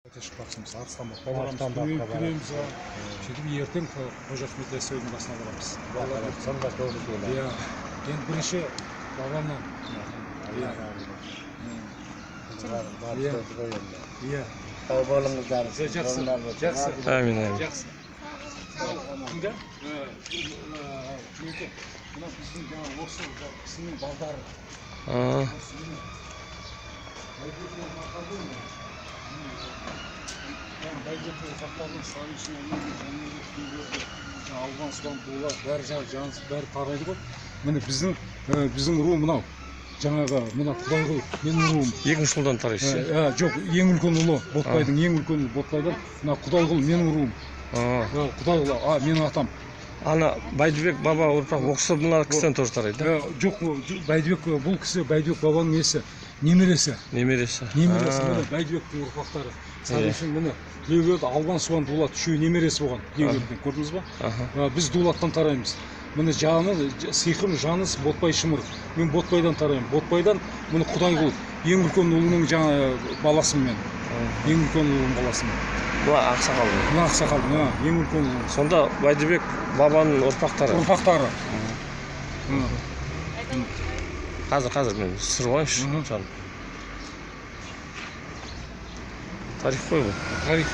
Шықпақшымыз арыстанбақ барамыз күреміз сөйтіп ертең қожа ахмет яссауидің басына барамыз. Сонда тоғыз ел. Иә, енді бірінші бабамнан. Иә. Сау болыңыздар. Жақсы. Амин, амин. Жақсы. Кімді? Мына біздің жаңағы осы кісінің балдары. Бәйгетті ұрпақтардың сайысына алған судан дулар, бәрі жанысы, бәрі тарайды ғой. Міне біздің ру мынау. Жаңағы мына Құдайғұл, менің руым. Екінші ұлдан тарайсыз? Жоқ, ең үлкен ұлы, Ботбайдың ең үлкен ұлы Ботбайдан. Мына Құдайғұл менің руым. Құдайғұл, менің атам. Ана Байдыбек баба ұрпақ оқысы мына кісіден тоже тарайды? Жоқ, Байдыбек бұл кісі Байдыбек бабаның несі? Немересі. Немересі. Міне Байдыбектің ұрпақтары. Сәлемшін міне Тілеуберді алған суан дулат, үшеуі немересі болған. Тілеубердіден көрдіңіз ба? Біз дулаттан тараймыз. Міне жаны, сиқым, жаныс Ботбай Шымыр. Мен Ботбайдан тараймын. Ботбайдан міне Құдайғұл, ең үлкен ұлының жаңа баласымын мен. Ең үлкен ұлының баласымын. Бұла ақсақал. Бұла ақсақал, ең үлкен ұлының. Сонда Байдыбек бабаның ұрпақтары? Ұрпақтары. Қазір мен сыр қойымшы жаным. Тарих қой бұл? Тарих.